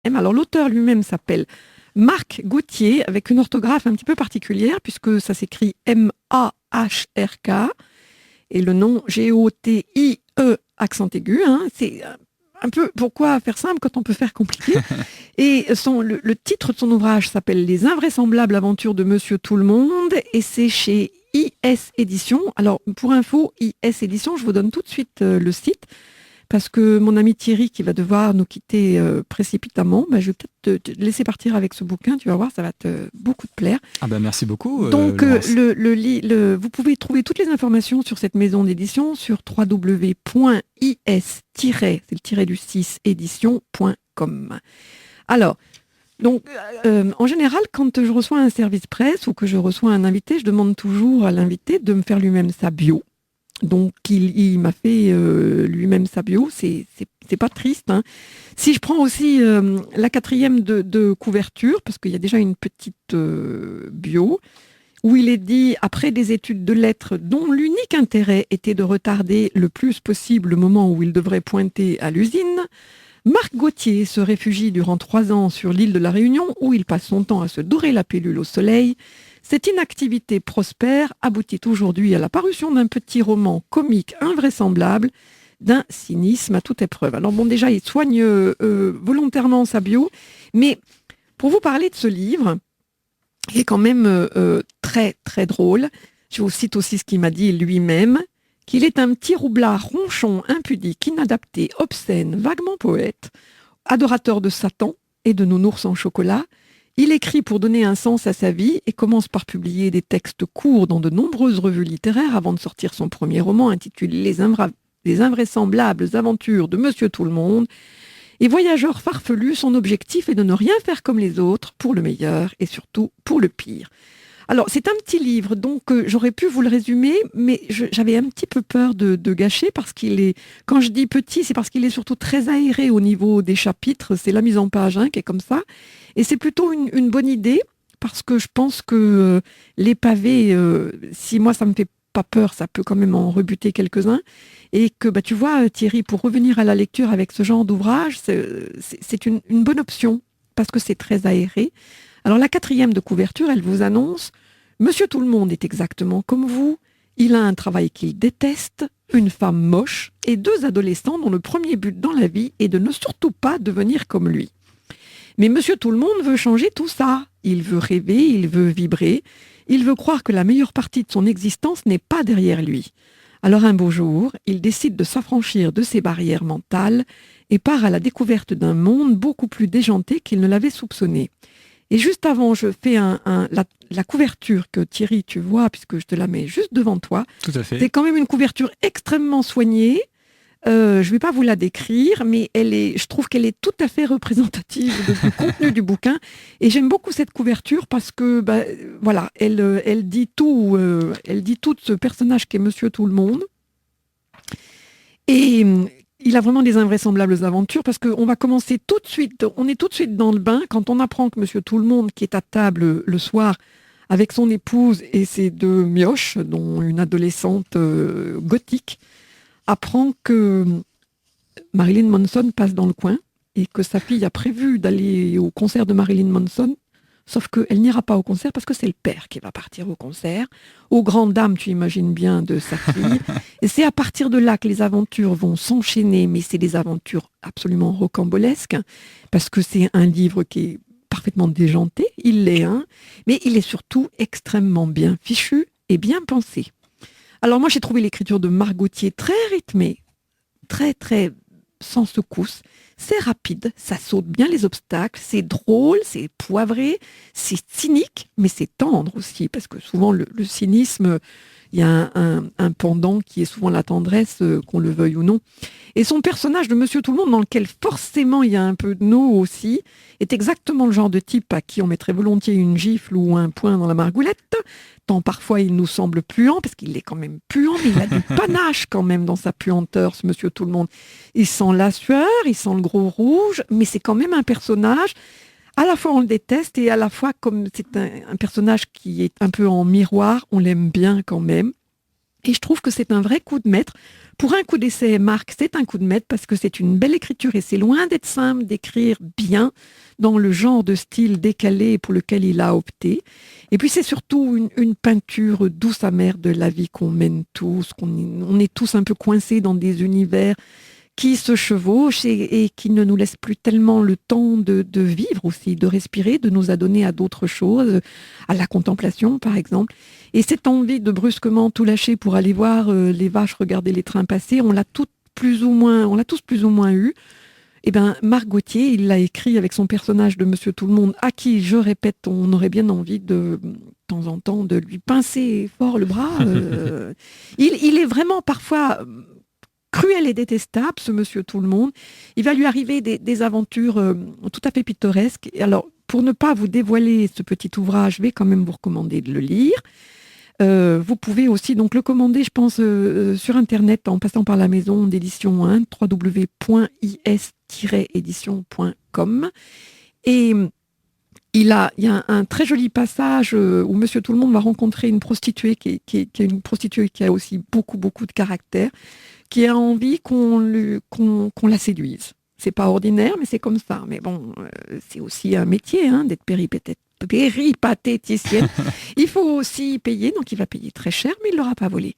Alors l'auteur lui-même s'appelle Marc Gauthier, avec une orthographe un petit peu particulière, puisque ça s'écrit M-A-H-R-K, et le nom G-O-T-I-E, accent aigu. C'est un peu pourquoi faire simple quand on peut faire compliqué. Et le titre de son ouvrage s'appelle Les invraisemblables aventures de Monsieur Tout-le-Monde, et c'est chez IS Éditions. Alors, pour info, IS Éditions, je vous donne tout de suite le site, parce que mon ami Thierry, qui va devoir nous quitter précipitamment, je vais peut-être te laisser partir avec ce bouquin, tu vas voir, ça va te beaucoup te plaire. Ah ben merci beaucoup. Donc, Laurence. vous pouvez trouver toutes les informations sur cette maison d'édition sur www.is- c'est le tiret du 6 édition.com. Alors, donc, en général, quand je reçois un service presse ou que je reçois un invité, je demande toujours à l'invité de me faire lui-même sa bio. Donc, il m'a fait lui-même sa bio. C'est pas triste. Si je prends aussi la 4e de couverture, parce qu'il y a déjà une petite bio, où il est dit, après des études de lettres dont l'unique intérêt était de retarder le plus possible le moment où il devrait pointer à l'usine, Marc Gauthier se réfugie durant 3 ans sur l'île de la Réunion, où il passe son temps à se dorer la pilule au soleil. Cette inactivité prospère aboutit aujourd'hui à la parution d'un petit roman comique invraisemblable, d'un cynisme à toute épreuve. Alors bon, déjà, il soigne volontairement sa bio, mais pour vous parler de ce livre, qui est quand même très, très drôle, je vous cite aussi ce qu'il m'a dit lui-même, qu'il est un petit roublard ronchon, impudique, inadapté, obscène, vaguement poète, adorateur de Satan et de nounours en chocolat. Il écrit pour donner un sens à sa vie et commence par publier des textes courts dans de nombreuses revues littéraires avant de sortir son premier roman intitulé Les invraisemblables aventures de Monsieur Tout-le-Monde. Et voyageur farfelu, son objectif est de ne rien faire comme les autres, pour le meilleur et surtout pour le pire. Alors, c'est un petit livre, donc j'aurais pu vous le résumer, mais j'avais un petit peu peur de gâcher parce qu'il est, quand je dis petit, c'est parce qu'il est surtout très aéré au niveau des chapitres. C'est la mise en page qui est comme ça. Et c'est plutôt une bonne idée parce que je pense que les pavés, si moi ça me fait pas peur, ça peut quand même en rebuter quelques-uns. Et que, tu vois, Thierry, pour revenir à la lecture avec ce genre d'ouvrage, c'est une bonne option parce que c'est très aéré. Alors la 4e de couverture, elle vous annonce « Monsieur Tout-le-Monde est exactement comme vous, il a un travail qu'il déteste, une femme moche et 2 adolescents dont le premier but dans la vie est de ne surtout pas devenir comme lui. Mais Monsieur Tout-le-Monde veut changer tout ça. Il veut rêver, il veut vibrer, il veut croire que la meilleure partie de son existence n'est pas derrière lui. Alors un beau jour, il décide de s'affranchir de ses barrières mentales et part à la découverte d'un monde beaucoup plus déjanté qu'il ne l'avait soupçonné. » Et juste avant, je fais la couverture que Thierry, tu vois, puisque je te la mets juste devant toi. Tout à fait. C'est quand même une couverture extrêmement soignée. Je ne vais pas vous la décrire, mais je trouve qu'elle est tout à fait représentative du contenu du bouquin. Et j'aime beaucoup cette couverture parce que, voilà, elle dit tout de ce personnage qui est Monsieur Tout-le-Monde. Et il a vraiment des invraisemblables aventures parce qu'on va commencer tout de suite, on est tout de suite dans le bain quand on apprend que Monsieur Tout-le-Monde, qui est à table le soir avec son épouse et ses 2 mioches, dont une adolescente gothique, apprend que Marilyn Manson passe dans le coin et que sa fille a prévu d'aller au concert de Marilyn Manson, sauf qu'elle n'ira pas au concert parce que c'est le père qui va partir au concert, aux grandes dames, tu imagines bien, de sa fille. Et c'est à partir de là que les aventures vont s'enchaîner, mais c'est des aventures absolument rocambolesques, parce que c'est un livre qui est parfaitement déjanté, il l'est, mais il est surtout extrêmement bien fichu et bien pensé. Alors moi, j'ai trouvé l'écriture de Marc Gauthier très rythmée, très, très sans secousse. C'est rapide, ça saute bien les obstacles, c'est drôle, c'est poivré, c'est cynique, mais c'est tendre aussi, parce que souvent le cynisme, il y a un pendant qui est souvent la tendresse, qu'on le veuille ou non. Et son personnage de Monsieur Tout-le-Monde, dans lequel forcément il y a un peu de nous aussi, est exactement le genre de type à qui on mettrait volontiers une gifle ou un poing dans la margoulette, tant parfois il nous semble puant, parce qu'il est quand même puant, mais il a du panache quand même dans sa puanteur, ce Monsieur Tout-le-Monde. Il sent la sueur, il sent le gros rouge, mais c'est quand même un personnage, à la fois on le déteste, et à la fois, comme c'est un personnage qui est un peu en miroir, on l'aime bien quand même. Et je trouve que c'est un vrai coup de maître. Pour un coup d'essai, Marc, c'est un coup de maître parce que c'est une belle écriture et c'est loin d'être simple d'écrire bien dans le genre de style décalé pour lequel il a opté. Et puis c'est surtout une peinture douce amère de la vie qu'on mène tous, on est tous un peu coincés dans des univers qui se chevauchent et qui ne nous laissent plus tellement le temps de vivre aussi, de respirer, de nous adonner à d'autres choses, à la contemplation par exemple. Et cette envie de brusquement tout lâcher pour aller voir les vaches, regarder les trains passer, on l'a tous plus ou moins eu. Eh bien, Marc Gauthier, il l'a écrit avec son personnage de Monsieur Tout-le-Monde, à qui, je répète, on aurait bien envie de temps en temps de lui pincer fort le bras. Il est vraiment parfois cruel et détestable, ce Monsieur Tout-le-Monde. Il va lui arriver des aventures tout à fait pittoresques. Et alors, pour ne pas vous dévoiler ce petit ouvrage, je vais quand même vous recommander de le lire. Vous pouvez aussi donc le commander, je pense, sur Internet en passant par la maison d'édition 1, www.is-édition.com. Et il y a un très joli passage où Monsieur Tout-le-Monde va rencontrer une prostituée qui est une prostituée qui a aussi beaucoup, beaucoup de caractère, qui a envie qu'on la séduise. C'est pas ordinaire, mais c'est comme ça. Mais bon, c'est aussi un métier d'être péripatéticienne. Il faut aussi payer, donc il va payer très cher, mais il ne l'aura pas volé.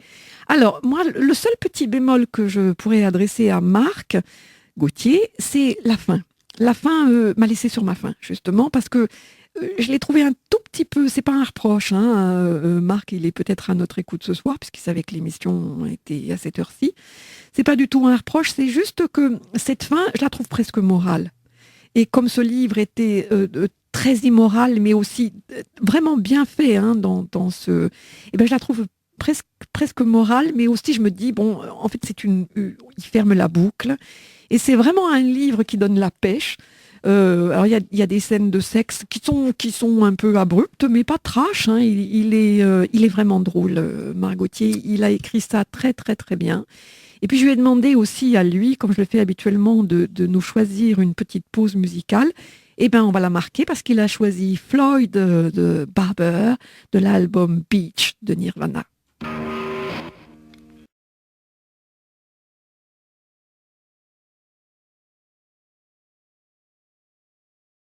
Alors, moi, le seul petit bémol que je pourrais adresser à Marc Gauthier, c'est la fin. La fin m'a laissé sur ma faim, justement, parce que je l'ai trouvé un tout petit peu, c'est pas un reproche, Marc, il est peut-être à notre écoute ce soir, puisqu'il savait que l'émission était à cette heure-ci. C'est pas du tout un reproche, c'est juste que cette fin, je la trouve presque morale. Et comme ce livre était très immoral, mais aussi vraiment bien fait dans ce... Eh ben, je la trouve presque morale, mais aussi je me dis, bon, en fait, il ferme la boucle. Et c'est vraiment un livre qui donne la pêche. Alors, il y a des scènes de sexe qui sont un peu abruptes, mais pas trash. Il est vraiment drôle, Marc Gauthier. Il a écrit ça très, très, très bien. Et puis, je lui ai demandé aussi à lui, comme je le fais habituellement, de nous choisir une petite pause musicale. Eh bien, on va la marquer parce qu'il a choisi Floyd de Barber de l'album Beach de Nirvana.